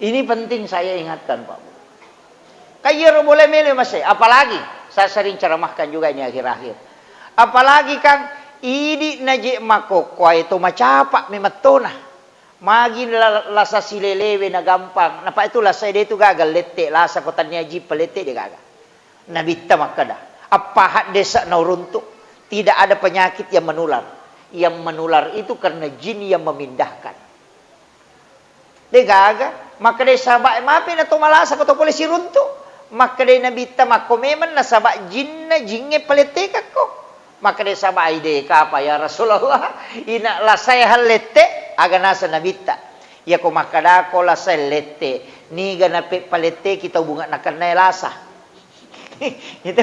Ini penting saya ingatkan Pak. Kayak boleh milih Mas. Apalagi saya sering ceramahkan juga ini akhir-akhir. Apalagi Kang ini najik makoko itu macapak mematona. Magi lasa silelewe na gampang. Napa itu lasa dia itu gagal lete lasa kotannya ji pelete dia gagal. Nabita makada. Apa hak desa na runtuk. Tidak ada penyakit yang menular. Yang menular itu karena jin yang memindahkan. Dia gagal. Maka dia sabak maafin atau malasa kau polisi runtuk. Maka dia nabita mako memang na sabak jin na jinge pelete kako. Maka dia sabak ide ka apa ya Rasulullah. Ina la saya hal lete aga nasa nabita. Ya ko makada ko la saya lete. Ni gana pe palete kita bunga nakan na lasa. Itu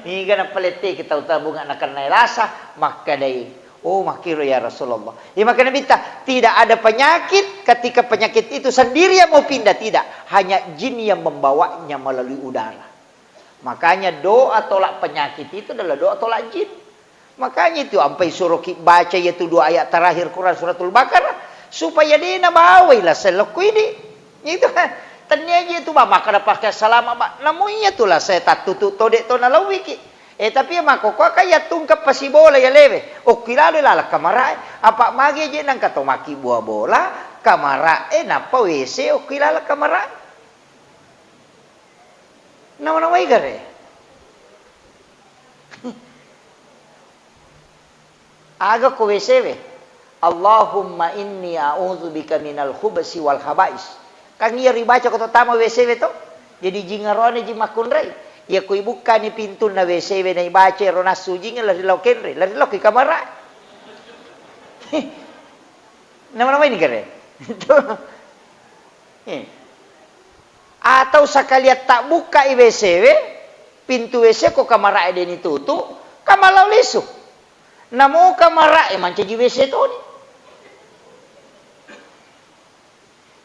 ni gana palete kita bunga nakan na lasa. Maka dia oh makiro ya Rasulullah. Ya maka nabita tidak ada penyakit ketika penyakit itu sendiri yang mau pindah, tidak. Hanya jin yang membawanya melalui udara. Makanya doa tolak penyakit itu adalah doa tolak jin. Makanya itu sampai suruh baca yaitu 2 ayat terakhir Quran suratul Baqarah supaya dia nabawailah selaku ini. Itu kan. Ternyata itu maka pakai salam namanya itulah saya tak tutup todek to nalawiki. Tapi mako ko kaya tungkap pasi bola ya leve. O kilalo lala kamara. Apa magi je nang katomaki buah bola, kamara napa WC o kilala kamara. Nama-nama igare. Aga ko WC we. Allahumma inni a'udzubika minal khubsi wal khaba'is. Kang iya ribaca ko tama WC we to. Jadi jingarone ji makunrai. Ya kui buka ni pintu na WC na ibaca rona suji nga lari lau kenre lari lau ki kamera. Nama-nama ini kare. Atau sakaliat tak buka i WC pintu WC ko kamera ada ni tutu kamalau lesu. Namo kamera manca ji WC to ni.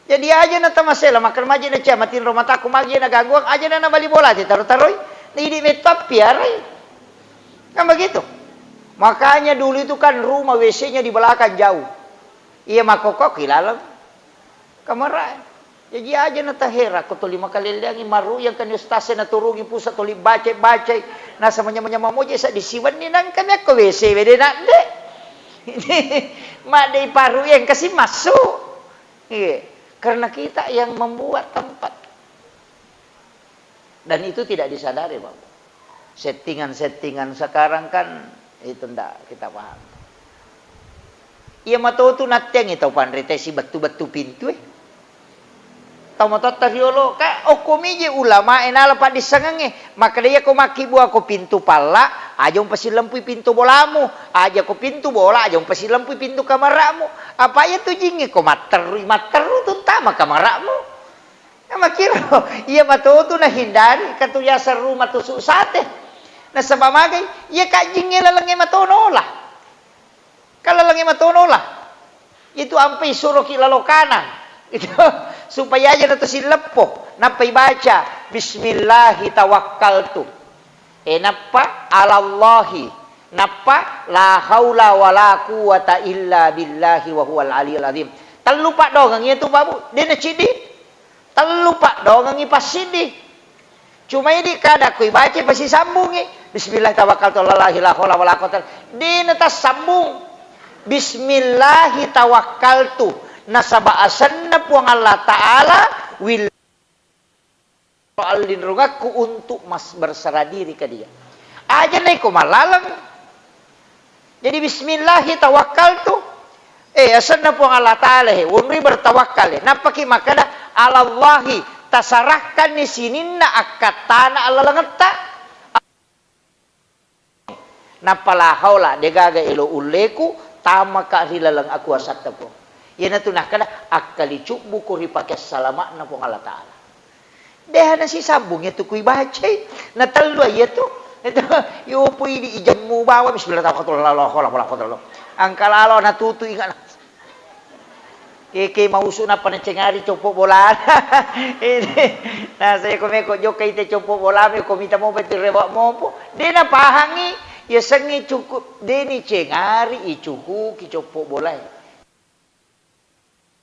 Jadi aja na tamasela makan maji na cia matin rumah taku magi na gangguan aja na bali bola ti taruh-taruh ini metap piarai. Kan begitu. Makanya dulu itu kan rumah WC-nya di belakang jauh. Iya makokok ilalang. Kamera. Jadi aja na tahera ko to 5 kali liangi maru yang kan stase na turungi pusat to baca na samanya mamoje sa disiwan ni nang kami ko WC wede nak de. Mak dei paru yang kasih masuk. Iya. Karena kita yang membuat tempat. Dan itu tidak disadari, Pak. Settingan-settingan sekarang kan itu ndak kita paham. Iya mato tu natyang itu panritesi batu-batu pintu Tau mato tariolo ka okomije ulama enala pa disangange. Maka dia ko maki buah ko pintu pala, aja pasi lampu pintu bolamu, aja ko pintu bola, aja pasi lampu pintu kamaramu. Apa ya tu jingi ko materu tu tama kamaramu. Ya makiro, iya mato tu na hindari katu yasa rumah tu susate. Na sabamagay, iya ka jingi lalangi matonola. Kalalangi matonola. Itu ampai suruh kilalokanan. Itu supaya aja na to silepo napai baca bismillahi tawakkaltu napa alallahi napa la haula wala quwata illa billahi wa huwal aliyul azim telu pak dongang itu babu dia na cidi telu pak dongang pasidi cuma ini kada kui baca pasti sambung bismillah tawakkaltu alallahi la haula wala quwata dia na tas sambung bismillahi tawakkaltu nasaba asanna puang Allah Ta'ala wil alin rugaku untuk mas berserah diri ke dia aja naik ko malalang jadi bismillahi tawakkaltu asanna puang Allah Ta'ala unri bertawakal napaki makana alallahi tasarahkan ni sininna akatana Allah langeta napala haula degaga ilo uleku tamaka hilalang aku asakta po. Yan na tunakala akali cukbu ko ripakas salamat na pong Allah Ta'ala. Deha na si sambung ito kuy bacay. Natalo ito. Ito, yung po ijam mo bawa. Bismillahirrahmanirrahim. Ang kalalo natutuy nga na. Kaya mauso na pa na tsingari chupo bola. Nasa yung kumeko jo kay te chupo bola. May kumita mo ba ito rewa mo po. Di na pahangi. Yasangi cukup. Di ni tsingari ichuku ki chupo bola.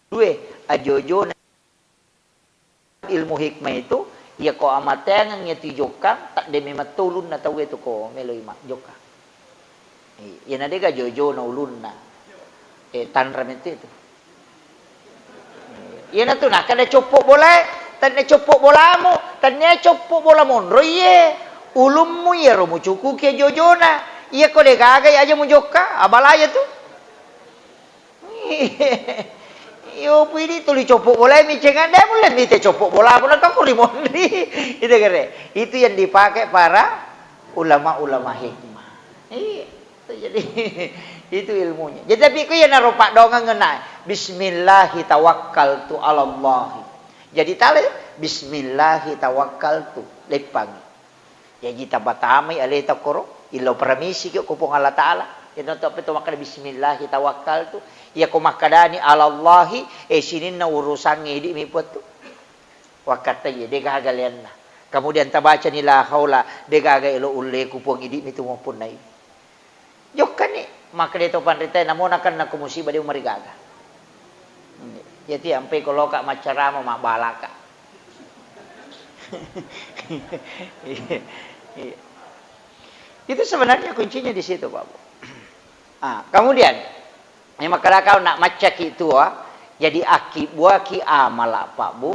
Due ajojo ilmu hikmah itu ya ko amatengan ngeti joka tak demi matulun na tahu itu ko meloi mak joka. Ya nade ga jojo na ulun na. Tan ramete itu. Ya na tu nak kada copok bola, tan ne copok bola mo, tan ne copok bola mon roye. Ulummu ya romu cuku ke jojo na. Iya ko de gagai aja mu joka, abalaya tu. Yo pidi tuli copok bola mi cengan dah boleh ni te copok bola pun kau kurimoni. Itu kere. Itu yang dipakai para ulama-ulama hikmah. Itu jadi itu ilmunya. Jadi tapi ku yang naruh pak dongang ngena. Bismillahi tawakkaltu 'ala Allah. Jadi tale bismillahi tawakkaltu lepang. Ya kita batami ale takoro ilo permisi ke kupung Allah taala. Ya untuk itu maka bismillahi tawakkaltu. Ya ko makadani 'ala Allahi sinin na urusan ngidi mi putu. Wakata ye de gagalian na. Kemudian tabaca ni la haula de gaga ilo ulle kupung idi mi tumupun nai. Jokkan ni maka de to pandita namon akan na musibah de umari gaga. Jadi ampe kalau kak macarama mak balaka. Itu sebenarnya kuncinya di situ, Pak Bu. Kemudian ini maka kau nak macak itu jadi aki buah ki amal Pak Bu.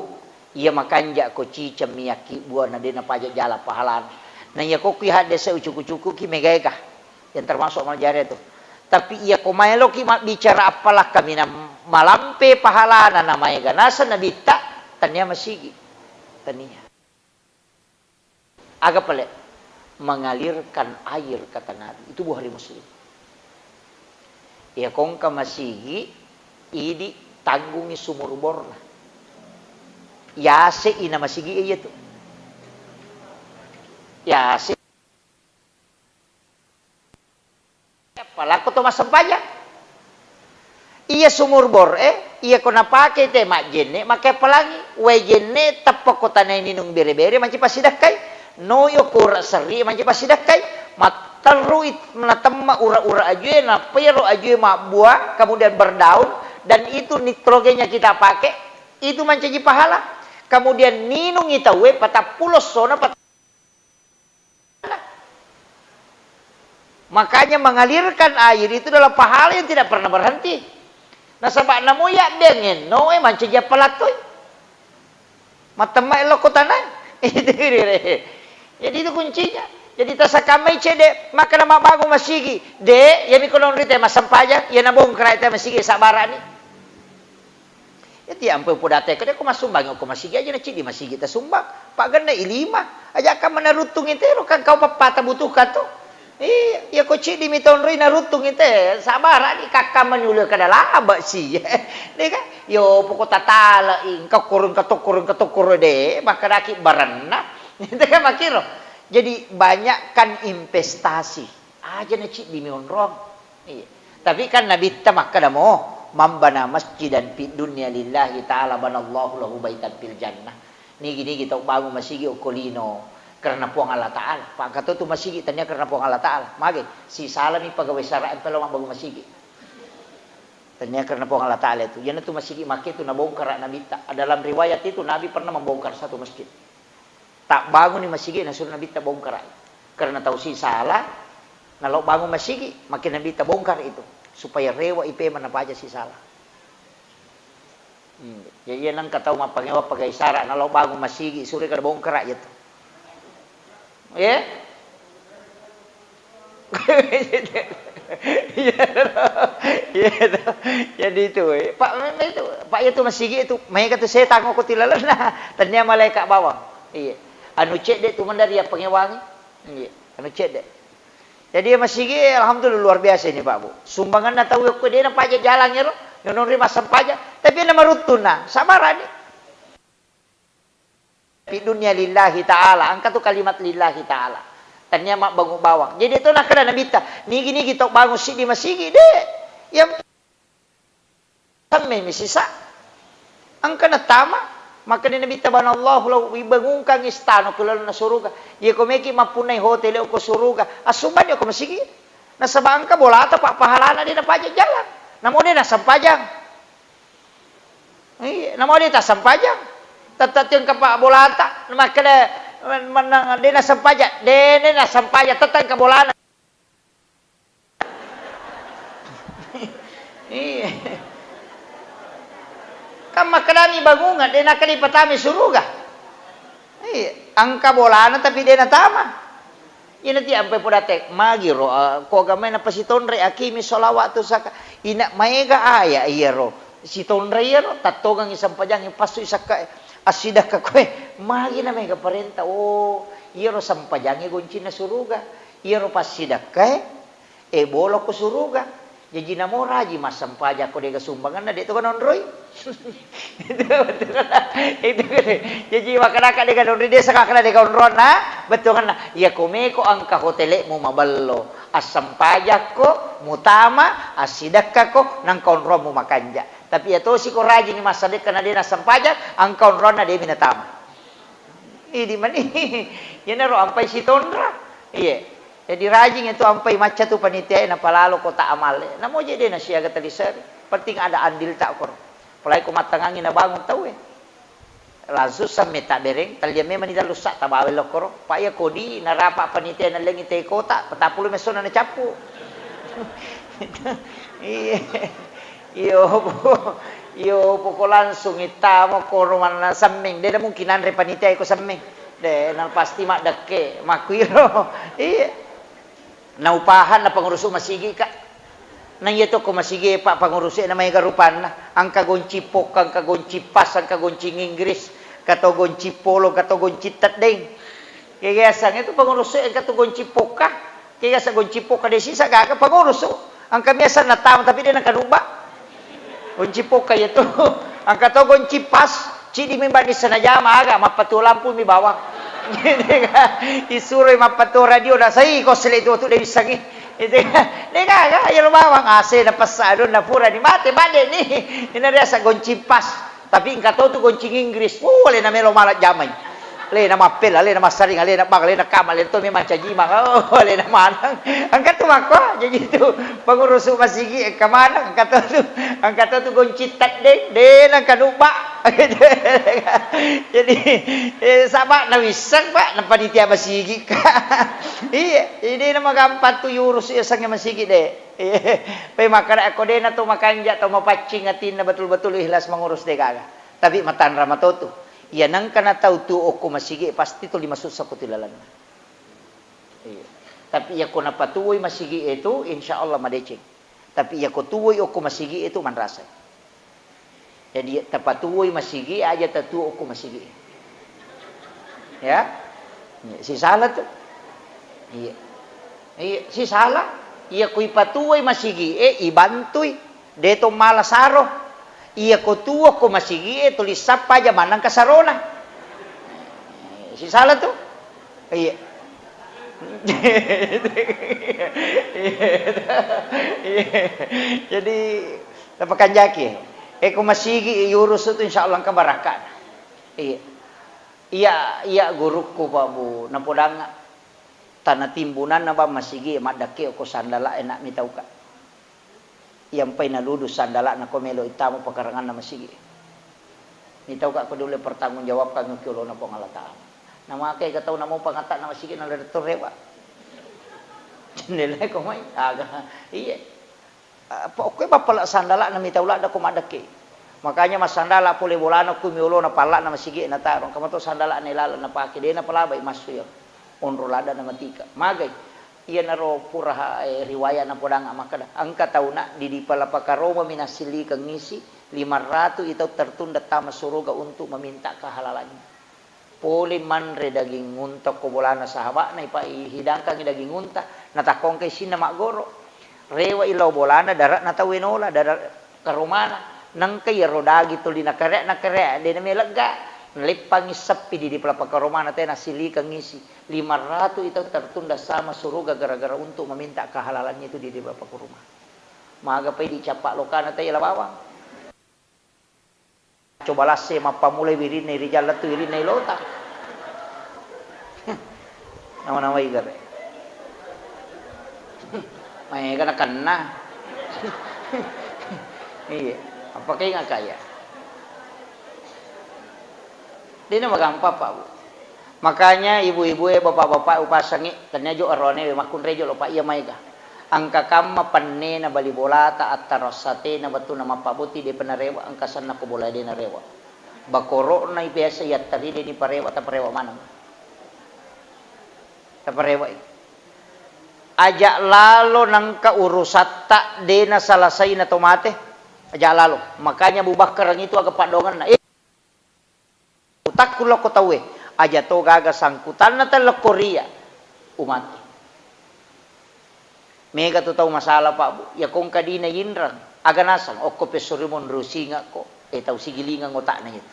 Ia makan jak ko cicam miyaki buah nadena pajak jala pahalan. Nah ya ko ki hade se ucuk-ucuk ki megaika. Yang termasuk malajare itu. Tapi ia ko maelo ki bicara apalah kami malampe pahalana namanya ganasa nabita tanya masigi. Tania. Agak pelik mengalirkan air kata Nabi. Itu buah hari muslim. Ya kongka masigi idi tanggungi sumur borna. Yase ina masigi iya tu. Yase. Palaku to masampaya. Iya sumur bor iya kona pakai te mak jenne make pelangi we jenne tappa kota na ninung bere-bere manci pasidakai no yo kura seri manci pasidakai mataruit menatemma ura-ura aja na pero aja mak buah kemudian berdaun dan itu nitrogennya kita pakai itu manci pahala kemudian ninung kita we patah pulos sona makanya mengalirkan air itu adalah pahala yang tidak pernah berhenti. Nah sebab namo ya dengan no manci ja pelatoy. Matema elo kotanan. Jadi itu kuncinya. Jadi tasakamai cede maka nama bagu masigi. De ya mikonon rite masampaja ya nabong kraita masigi sabarani. Ya ti ampe podate kade ko masumbang ko masigi aja na cidi masigi ta sumbang. Pak ganda ilima aja ka manarutung itero kan kau papata butuhkan to. Ya ko cidi miton ri narutung ite sabara ni kakak menyulur kada laba si. Deka yo pokok tatala ing kakurun katokurun de maka daki baranna. Deka makiro. Jadi banyak kan investasi. Aja na cidi mi onrong. Tapi kan Nabi ta maka damo mambana masjidan fid dunya lillahi ta'ala banallahu lahu baitan fil jannah. Nigi kita bangun masjid okolino. Karena puang Allah Ta'ala. Pak kata tu masigi tanya karena puang Allah Ta'ala. Mage si salami pegawai syara'an kalau mak bagu masigi. Tanya karena puang Allah Ta'ala itu. Yana tu masigi make tu nabongkar Nabi tak. Dalam riwayat itu Nabi pernah membongkar satu masjid. Tak bangun ni masigi na suruh Nabi tak bongkar. Karena tahu si salah. Kalau bangun masigi makin Nabi tak bongkar itu. Supaya rewa IP mana aja si salah. Jadi yang kata mak pangewa pegawai syara' kalau bangun masigi suruh kada bongkar aja tu. Ya. Jadi itu, Pak itu masih gitu. Mereka tu saya tangguh ku tilalan nah. Ternyata malaikat bawang. Iya. Anu cek dek tu mandari ya pengewangi. Iya. Anu cek dek. Jadi masih gitu, alhamdulillah luar biasa ini Pak Bu. Sumbangan na tahu ku dia na pajak jalannya ro. Yang nuri masam pajak. Tapi nama rutuna. Sabaran. Di dunia lillahi ta'ala. Angkat tu kalimat lillahi ta'ala. Tanya mak bangun bawang. Jadi itu nak kena Nabi ta. Nigi kita bangun sidi masigi dek. Yang sampai misisa. Angkat na tama. Maka ni Nabi ta banallahu lahu ibangungkang istano kulalo na suruga. Ye ko meki mapunay hotel ko suruga. Asuban yo ko masigi. Nasa bangka bola ta pak pahalana di na pajak jalan. Namo dia na sampajang. Namo dia ta sampajang. Tatatyon ka pa bolata, makada menang dena sampaja, dena sampaja tatan ka bolana. Iya. Kan makadami bangungan, dena kali patami suruga. Iya, angka bolana tapi dena tama. Ina ti ampe podate magiro ko gamay na pasitonre akimi solawat tu saka ina maega aya iya ro sitonre iya ro tatogang isang pajang pasu isaka asidah ka kwe magi na mega parenta iya ro sampajangi gunci na suruga iya ro pasidah ka bolo ko suruga jadi namo raji mas sampaja ko dega sumbangan na dito kanon roy itu jadi makanaka dega non ride sa kakala dega onron na betul kan ya kumeko ang kahotele mo maballo asam pajak ko mutama asidak ko nang kaunron mo makanja tapi ya to si ko raji ni masadik kana din asam pajak ang kaunron na de minatama di mani yan ro ampay si tonra iya jadi rajin itu ampai maca tu panitia na palalo ko ta amal na mo jadi na siya gatalisar penting ada andil tak kor palai ko matangangin na bangun tau langsung sampai tak bereng talia me manida lusak tabawel lokoro pa ya kodi narapa panitia na lengi te kota patapulo meso na capu iyo po langsung itamo ko roman na samming de mungkin andre panitia ko samming de na pasti mak deke makuiro iya na upahan na panguruso masigi ka nang ito ko masigi pa panguruso na may garupan na ang kagonci pok ang kagonci pas ang kagonci Inggris katogonci polo katogonci tatdeng kaya sang itu panguruso ang katogonci pok ka kaya sa gonci pok ka desi sa gaga panguruso ang kamiasan na tama tapi din ang kanuba gonci pok ka ito ang katogonci pas cidi mimbani sa najama aga mapatulang po mi bawang isuroy mapato radio na sa ko sila ito dari sangi deka ya lumawang ase na pasado na pura ni mate bade ni inarea sa goncing pas tapi ingkato tu goncing Inggris wala na melo malat jamay le na mapel le na masaring le na bag le na kamal to mi mancajima le na manang ang katumako jadi itu pangurusu masigi kamanang ang kato tu goncing tatdeng de nang kanuba jadi sama na wisang pak na panitia masigi ka iya ini na magampat tu yurus isang masigi de pe makara ako de na to makanja to mapacing atin na betul-betul ikhlas mangurus de kaga tapi matanra matoto iya nang kana tau tu ko masigi pasti to limasud sa kutilalan iya tapi ya ko napatuoy masigi itu insyaallah madecing tapi ya ko tuoy ko masigi itu manrasa jadi tapatuoy masigi aja tatuo ko masigi ya si salah tu iya si salah iya ko ipatuoy masigi ibantoy deto malasaro iya ko tuo ko masigi tulis sapa aja manang kasarona si salah tu iya jadi tapakan jaki kung masigi iurus itu insyaallah kabarakan iya guru ko pa bu napodang tanah timbunan na ba masigi madake ko sandala enak mitaw ka yang pay naludus sandala na komelo itamo pakarangan na masigi mitaw ka ko dulu pertanggung jawab ka ngkiulo na pangalataan na makay kataw na mo pangata na masigi na redaktor rewa nilai ko may aga iya okay ba pala sandala na mitawla da kumadake makanya mas sandala puli bolano kumiulo na pala na masigi na tarong kamato sandala na ilala na paki de na palabay masuyo onrolada na matika magay iya na ro pura riwaya na podang makada ang katauna di pala pakaroma minasili kang ngisi 500 itaw tertunda tama suruga untuk meminta kehalalannya puli manre daging ngunta ko bolana sahaba na ipahidang kang daging ngunta natakong kay sina magoro rewa ilaw bolana darat na tawinola darat karumana nang kay rodagi to di nakare de na melaga lipang isapi di pelapa karumana te nasili kang ngisi 500 itu tertunda sama suruga gara-gara untuk meminta kehalalannya itu di pelapa karumana maga pay di capak lokana te ilawawang coba lase mapamulay wirin ni rijal tu wirin ni lota nama-nama igare may kena iya apa kayak nggak kaya Dia nama gampang Pak Bu. Makanya ibu-ibu bapak-bapak upasangi tanya jo arone makun rejo lo Pak iya maiga. Angka kama panne na bali bolata attarosate na batu nama Pak Buti de penarewa angka sana ko bola de narewa. Bakoro na biasa ya tadi de ni parewa ta parewa mana. Ta parewa. Ajak lalo nangka urusata de na salasay na tomate. Ajak lalo. Makanya bubakar itu agak padongan na. Utak kulo ko tawe. Aja to gaga sangkutan na tala Korea umat. Mega to tahu masalah Pak Bu. Ya kong kadina yinrang aga nasang okko pesorimon rusinga ko tahu sigilingan otak na itu.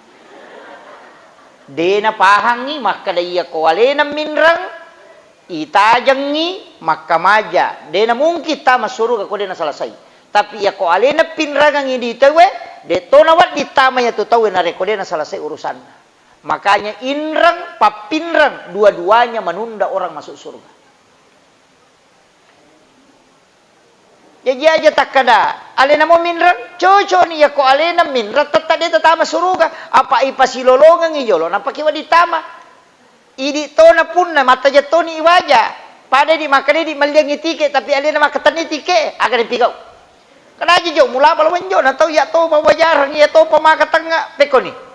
Dena pahangi maka daya ko alena minrang itajangi maka maja. Dena mungkin ta masuru ko dena salasay. Tapi ya ko alena pinrangang ini tewe de to nawat ditamanya to tahu na reko dena salasay urusan. Makanya inrang, papinrang, dua-duanya menunda orang masuk surga. Jadi aja tak kada. Alena mau minrang, cocok nih ya kok alena minrang, tetap dia tetap masuk surga. Apa ipa silolongan ijolo, napa kiwa ditama. Idi tona pun na mata jatoni iwaja. Pada di makanya di maliangi tiket, tapi alena makatani tiket, agar dipigau. Kena aja jo, mula balau menjo, na tahu ya tahu bawa jarang, ya tahu pemakatanga peko nih.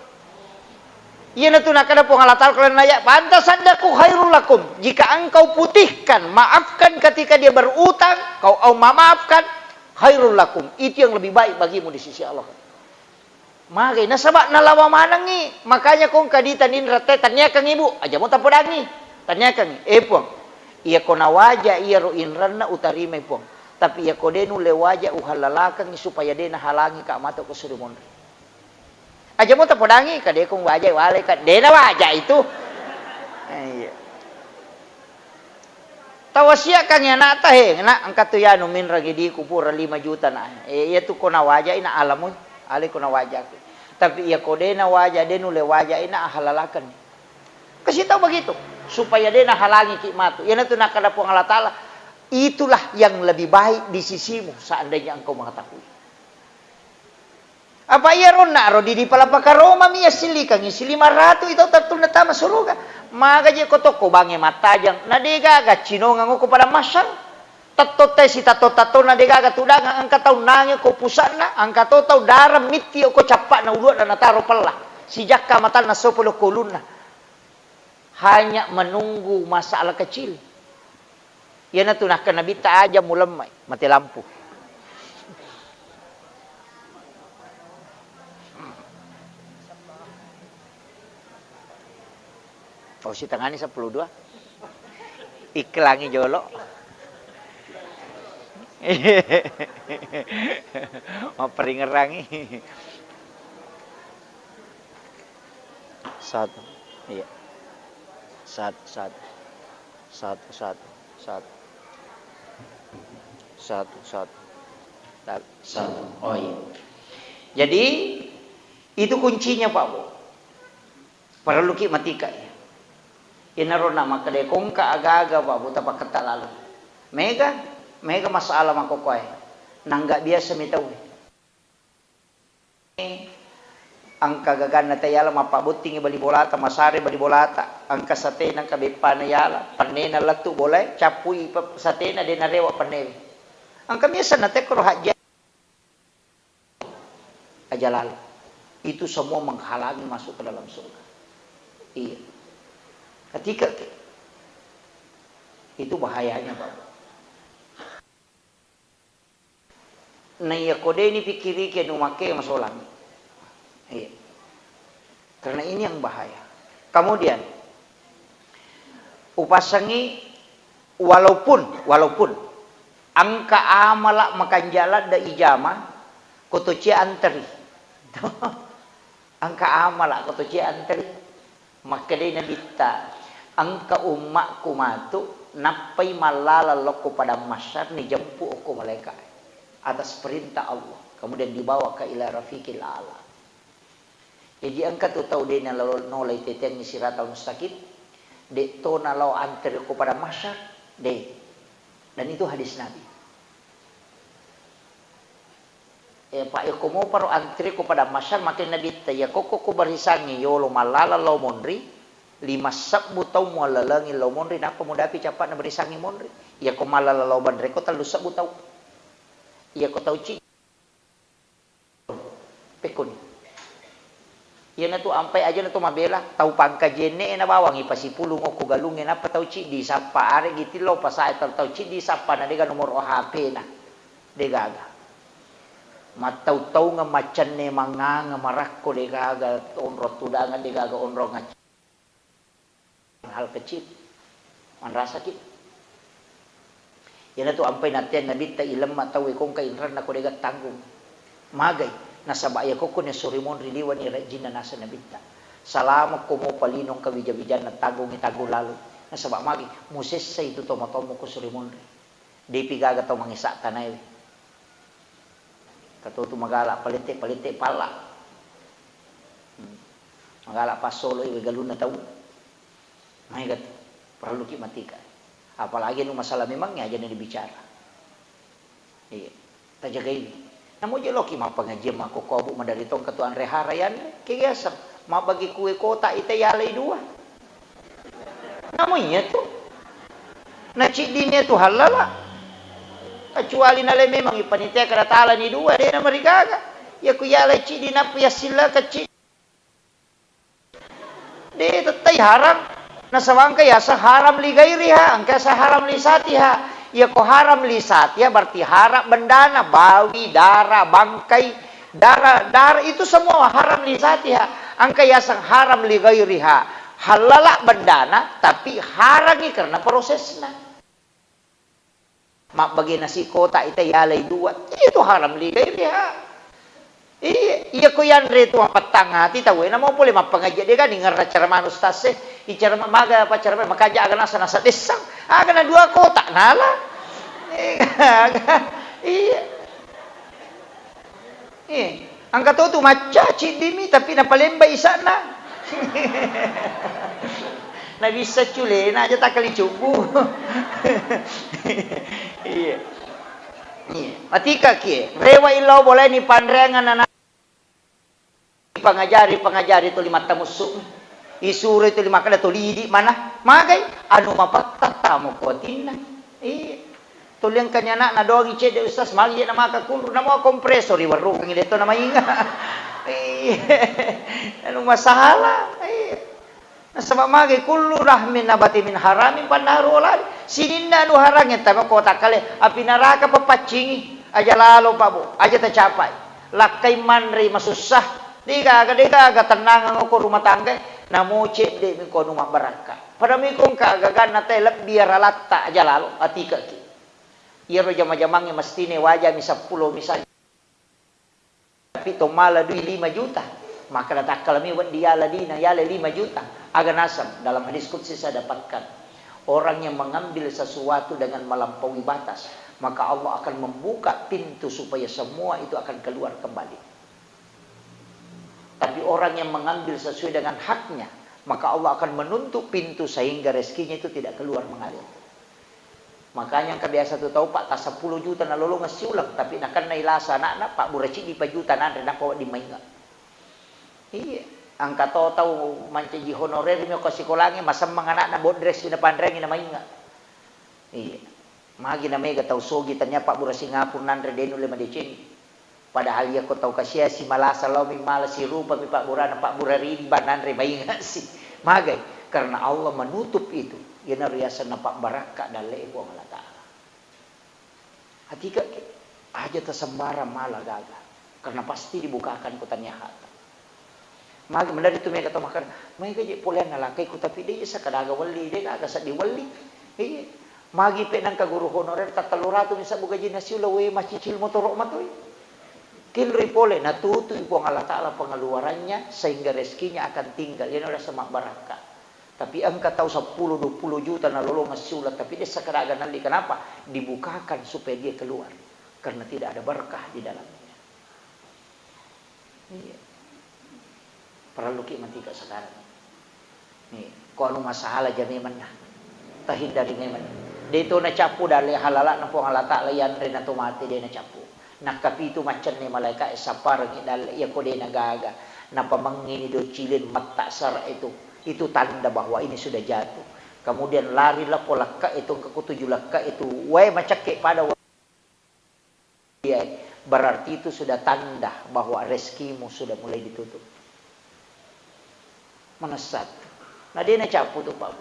Ia tu nak ada pengalatal kalian naya pantas adaku khairul lakum jika engkau putihkan maafkan ketika dia berutang kau maafkan khairul lakum itu yang lebih baik bagimu di sisi Allah. Maka nasabak nalawa manangi makanya kau kadita nin rate tanya kang ibu aja mau tapodangi tanya kang puang ia kona waja ia ruin rana utarima puang tapi ia kodenu lewaja uhalalakang supaya dena halangi ka mata ko surimon. Aja mau terpodangi kade kong wajah wale kan dena wajah itu. Iya. Tawasia kang ya nak tahe nak angkat tu ya numin ragi di kupur 5 juta na. Iya tu kona wajah ina alamun ale kona wajah. Tapi ia kodena wajah denu le wajah ina halalakan. Kasih tahu begitu supaya dena halangi kikmatu. Ia tu nak kada pong Allah Taala. Itulah yang lebih baik di sisimu seandainya engkau mengetahui. Apa iya rona rodi di palapaka Roma mi asilikan isi 500 itu tertunda tama suruga. Maka je kotoko bange matajang nadega ga cinonga ngoko pada masang. Tatote si tato na dega ga tudanga angka tau nange ko pusana angka tau darah miti ko capak na ulua na taro pelah. Si jakka matal na 10 kulunna. Hanya menunggu masalah kecil. Ya na tunah kana bita aja mulemai mati lampu. Oh si tangani 12 iklangi jolo mau peringerangi 1 iya 1 oh iya jadi itu kuncinya Pak Bu perlu ki matika ya. Inaro nak makade kongka aga-aga Pak buta paketa lalu. Mega masalah makokoy. Nangga biasa mitaw. Angka gagan na tayala mapabuting bali bolata masare bali bolata. Angka sate nang kabepa na yala. Panena latu boleh capui sate na de narewa panewi. Angka biasa na tekro haja. Aja lalu. Itu semua menghalangi masuk ke dalam surga. Iya. Ketika itu bahayanya Pak. Nah ya kode ini pikiri ke numake masolang. Iya. Karena ini yang bahaya. Kemudian upasangi walaupun angka amalak makan jalan da ijama kotoci anteri. Angka amalak kotoci anteri maka dia nabita angka ummak kumatu napai malala loko pada masyar ni jempu aku malaikat atas perintah Allah kemudian dibawa ke ila rafiqil a'la. Jadi angka tu tahu dia nolai teten ni siratal mustaqim de to nalau antar aku pada masyar de dan itu hadis Nabi. Pak ya komo paro antri ko pada masyar makin nabita ya koko ko barisangi yolo malala lo monri 5 sabbu tau mo lalangi lo monri napa mo dapi capat na barisangi monri ya ko malala lo bandre ko talu sabbu tau ya ko tau ci pekon ya na tu ampai aja na tu mabela tau pangka jene na bawang ipasipulong ko galungin apa tau ci di sapa are gitilo pasay tau ci di sapa na diga nomor HP na degaga matau-tau nga macan ne manga nga marakko degaga onro tudangan degaga onro nga hal kecil man rasa kit yan to ampay natin nabita ilam mataw kung kainran na ko degat tanggung magay nasa baya ko kun surimon riliwan ni Regina nasa nabita salamat ko mo palinong kawijabijan na tagong itago lalo nasa ba magi muses sa ito to matomo ko surimon di pigaga to mangisa tanay katuto magala palite pala magala pas solo iwe galun na tao mahigat perlu ki matika apalagi nung masalah memangnya aja na dibicara iya tajaga ini namo jelo ki mapangajem ako ko bu madaritong katuan reharayan kiyasap mabagi kuwe kota ite yalay dua namo nya to na cidine to halala kecuali nale memang ipanitia kada tala ni dua dia na marigaga ya ku yalay cidi na puya sila kecil dia tetay haram nasawang kaya sa haram li gairiha angka sa haram li satiha ya ko haram li satiha berarti haram bendana bawi darah bangkai darah itu semua haram li satiha angka ya sa haram li gairiha halala bendana tapi harangi karena prosesnya mak bagi nasi kota ita yalay dua itu haram ligay dia iya ko yan reto ang patanga ti tawe na mo pole mapangaja de kan ngar cara manus tase icara maga pa cara makaja aga nasa desang aga na dua kota nala iya ang katuto macha chidimi tapi na palemba isa na na bisa cule na aja tak kali cubu iya matika kie rewa ilaw boleh ni pandrengan na pangajari itu 5 tamusuk isuro itu 5 kada to lidi mana magay anu mapatatamu ko tinna iya tulyang kanya na dogi che de ustas magi na makakulro na mo kompresor iwaro kang dito na mainga anu masalah nasa mamagay kullu rahmin nabati min haramin panarolan sininna anu harangin tama kota kale apinaraka papachingi aja lalo pabo aja tercapai lakay manri masusah diga tenang ko rumah tangga namo cede mi ko numa baraka pada mi kong kagagan na telep biar alatta aja lalo atika ki iro jama-jamangi mestine wajah mi 10 misalnya tapi to mala 5 juta maka natakal mi wan dia ladina yale 5 juta agak nasab dalam hadis qudsi saya dapatkan orang yang mengambil sesuatu dengan melampaui batas maka Allah akan membuka pintu supaya semua itu akan keluar kembali tapi orang yang mengambil sesuai dengan haknya maka Allah akan menutup pintu sehingga rezekinya itu tidak keluar mengalir makanya yang kebiasa tu tahu Pak tas 10 juta na lolo ngasiulang tapi nakan nailasa anak Pak buraci di pajuta na rena po di mainga iya angka tahu mancaji honorer mi ko sikolangi masam mga anak na bodres na pandrengi na mainga iya magi na mega tahu sogi tanya Pak Bura Singapura nandre denu 5 deceni padahal ya ko tahu kasia si malasa lomi malas si rupa mi Pak Bura na Pak Bura rimba nandre mainga si magay karena Allah menutup itu yana riasan na Pak Baraka dale ko Allah taala hati ka aja tersembara malah gagal karena pasti dibukakan ko tanya hata mag mendari tu mereka makan mereka je polen nalakai ku tapi dia sa kadaga wali dia kaga sa diwali magi pe nang kaguru honorer tataluratu bisa buka jinasi ulawe macicil motorok matoy kilri pole natutu ibu Allah taala pengeluarannya sehingga rezekinya akan tinggal dia udah semak baraka tapi angka tahu 10-20 juta na lolong ngasiulat tapi dia sa kadaga nali kenapa dibukakan supaya dia keluar karena tidak ada berkah di dalamnya iya perlu ki mantika sekarang nih ko anu masalah jami man tahid dari ngeman dito na capu dali halala na po Allah taala yan rin na tumati dia na capu Nakapi itu macam ni malaikat sapar ni dal ya kode nagaga. Napa mangini do cilin mata sar itu. Itu tanda bahwa ini sudah jatuh. Kemudian larilah polaka itu ke ketujuh laka itu. Wai macake pada berarti itu sudah tanda bahwa rezekimu sudah mulai ditutup. Menasat. Nah dia nak capu tu Pak.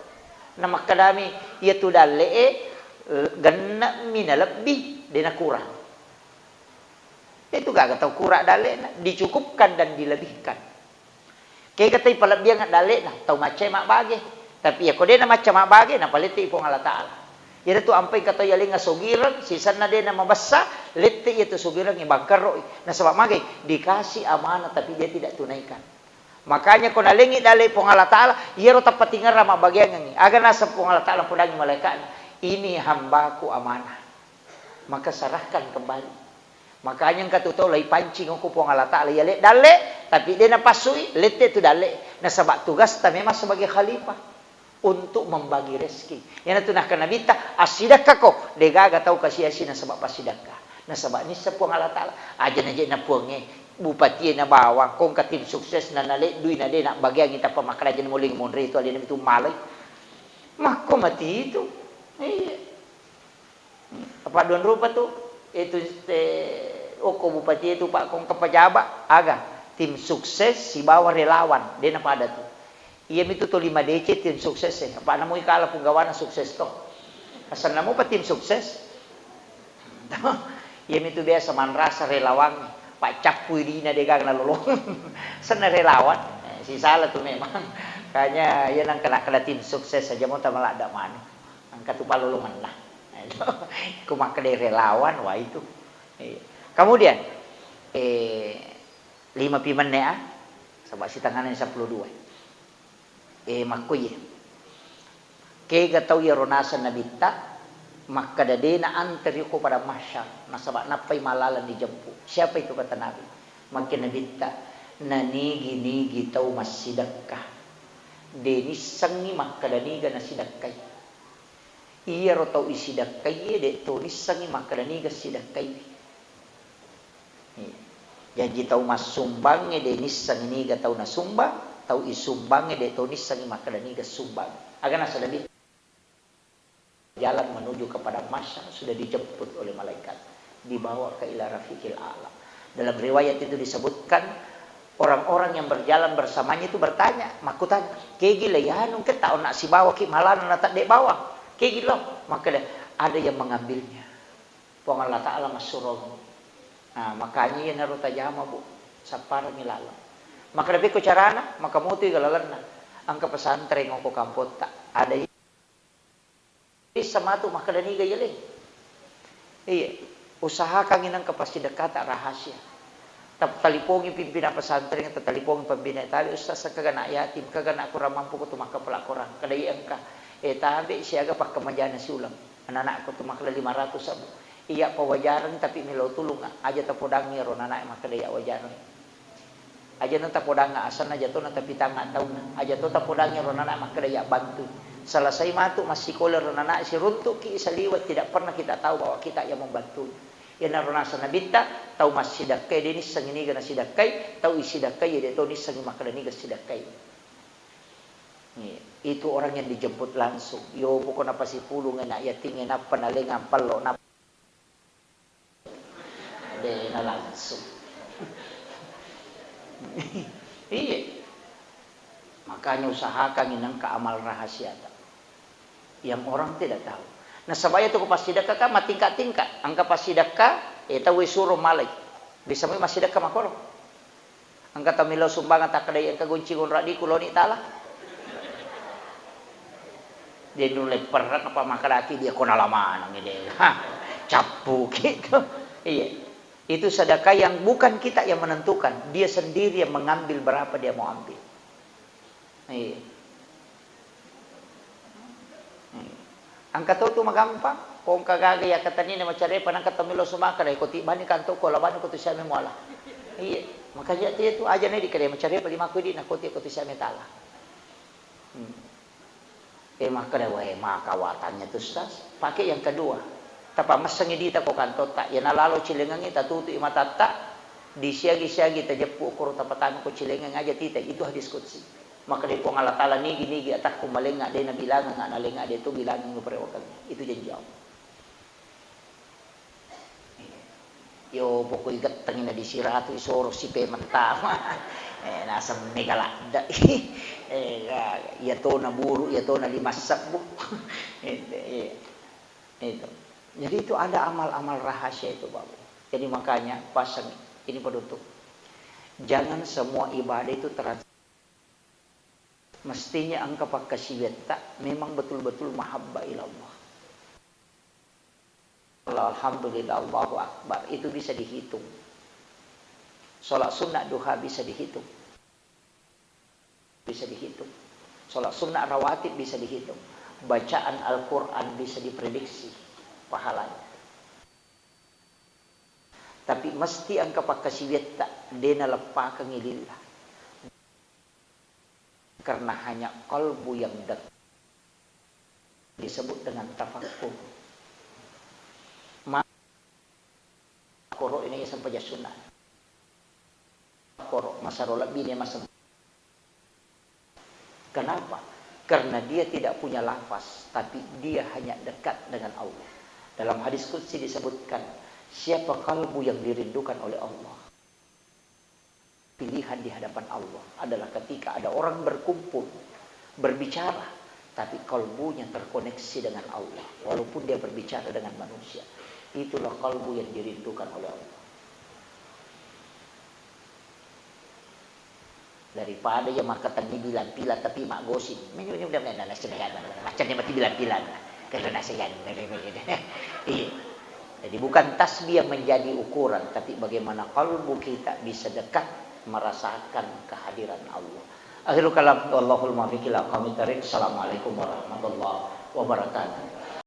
Nama kadami ia tu dalle ganna mina lebih dia nak kurang. Itu gak tahu kurang dalle dicukupkan dan dilebihkan. Kayak kata palabiang dalle nah tahu macam mak bagi. Tapi ya kau dia nak macam mak bagi nah paliti ipong Allah Taala. Jadi tu ampai kata ya linga sugiran sisan na dia nama besar lete itu sugiran yang bangkar nah sebab magai dikasih amanah tapi dia tidak tunaikan. Makanya kau nalengi dalai pong Allah Taala ia rota patingan rama bagian ini agar nasa pong Allah Taala pudangi malaikat ini hambaku amanah maka serahkan kembali. Makanya kata tahu lai pancing aku pong Allah Taala ya le dalai tapi dia napasui lete tu dalai nah sebab tugas ta memang sebagai khalifah untuk membagi rezeki. Yang itu nak kena bita asidakah kau degaga tahu kasih asina sebab pasidakah. Nah sebab ni sepuang Allah Taala aja naje na puange bupati na bawang kong katim sukses na nale duit na de nak bagi kita pemakrajan muling monre itu alin itu malai. Mako mati itu. Iya. Apa don rupa tu itu oko bupati itu Pak kong kepejabat aga tim sukses si bawa relawan dia na pada tu. Ia itu tu 5 DC tim sukses apa namu ikala punggawana sukses to. Asal namu pa tim sukses. Ia itu biasa man rasa relawan Pak Capui dina degang na lolong. Sana relawan. Si salah tu memang. Kayaknya ia nang kena tim sukses saja mau tak malah ada mana. Angkat tu palolongan lah. Kumak kedai relawan wah itu. Kemudian 5 piman ya. Sebab si tangannya 12. Makuye kaya gataw yaronasan na bita makadade na anteri ko pada masyar nasaba napay malalan di jampu siapa itu kata Nabi magkinabita nanigi-nigi taw masidakka denisangi makadaniga na sidakkay iya ro taw isidakkay de to nisangi makadaniga sidakkay janji taw masumbang de nisangi niga taw na sumbang tahu isumbangnya de tonis sangi makalani ke sumbang. Agar nasa lebih jalan menuju kepada masyar sudah dijemput oleh malaikat, dibawa ke ila rafiqil a'la. Dalam riwayat itu disebutkan orang-orang yang berjalan bersamanya itu bertanya, makutanya, "Kayak gila ya nung ke tahu nak si bawa ki malan na tak dek bawa." Kayak gila, maka ada yang mengambilnya. Pong Allah Taala masurong. Nah, makanya yang naruh tajama Bu, sapara milalang. Maka lebih ko carana, maka muti galalana. Angka pesantren ko kampot tak ada sama tu maka dani gayale. Iya, usahakan inang kapasidakata rahasia. Tap talipongi pimpinan pesantren atau talipongi pembina tali ustaz kagana yatim kagana kurang mampu ko tumaka pelakoran kadai angka tabe siaga pak kemajana si ulang anak-anak ko tumaka 500 sabu. Iya pawajaran tapi milau tulung aja tapodangi ron anak maka daya wajaran. Aja nanta podang asan aja to nanta pitang taun aja to tapodangnya ronana maka daya bantu selesai matu masih koler ronana si runtuk ki saliwat tidak pernah kita tahu bahwa kita yang membantu ya narona sanabita tahu masih dakai denis sangini gana sidakai tahu isi dakai ya to nis sangi maka dani ga sidakai itu orang yang dijemput langsung yo pokok apa si pulung enak ya tingin apa nalengan palo nap de langsung. Iya. Makanya usahakan inang ke amal rahasia yang orang tidak tahu. Nah sabaya tu pasidaka ka matingkat-tingkat. Angka pasidaka eta we suruh malay. Bisa mo masidaka makoro. Angka tamilaw sumbangan ta kaday ka guncingon radi kuloni tala. Dia nulay perat apa makalaki dia konalaman ang ide. Ha, capu gitu. Iya. Itu sedekah yang bukan kita yang menentukan. Dia sendiri yang mengambil berapa dia mau ambil. Angkat tu magampang. Kung kagaga ya katanina macare panangkat tamilo sumaka dai koti bani kanto ko laban ko tu siya memoala. Iya, makanya itu aja nih dikare macare pali maku di na koti ko tu siya metala. Maka wae makawatannya tu ustaz. Pakai yang kedua. Tapa masangi dita ko kanto ta. Yan nalalo cilengang ita tutu mata ta. Di siagi-siagi ta jepu ukur tapatan ko cilengang aja tita. Itu hadis qudsi. Maka di po ngalatala nigi atak kumalenga de na bilangan nga nalenga de to bilangan mo prewakan. Itu janji Allah. Yo pokoy gatang na di siratu isoro si pe mantama. Nasa megalada. Yato na buru, yato na limasak bu. Itu. Jadi itu ada amal-amal rahasia itu Bapak. Jadi makanya pasang ini penutup. Jangan semua ibadah itu mestinya angka pakasiyata memang betul-betul mahabbah ilallah. Alhamdulillah Allahu Akbar itu bisa dihitung. Salat sunnah duha bisa dihitung. Bisa dihitung. Salat sunnah rawatib bisa dihitung. Bacaan Al-Quran bisa diprediksi pahalanya. Tapi mesti angka pakasiyata dena lepaka ngilillah. Karena hanya kalbu yang disebut dengan tafakkur. Koro ini sampai sunnah. Koro masarola bini masa. Kenapa? Karena dia tidak punya lafaz, tapi dia hanya dekat dengan Allah. Dalam hadis qudsi disebutkan, siapa kalbu yang dirindukan oleh Allah? Pilihan di hadapan Allah adalah ketika ada orang berkumpul, berbicara, tapi kalbunya terkoneksi dengan Allah. Walaupun dia berbicara dengan manusia. Itulah kalbu yang dirindukan oleh Allah. Daripada yang makatan ni bilan-bilan tapi mak gosip. Mudah-mudahan nak sedekah macam ni mati bilan-bilan. Kerana nasihat. Jadi bukan tasbih yang menjadi ukuran, tapi bagaimana kalbu kita bisa dekat merasakan kehadiran Allah. Akhirul kalam wallahul muwaffiq ila aqwamit thariq. Assalamualaikum warahmatullahi wabarakatuh.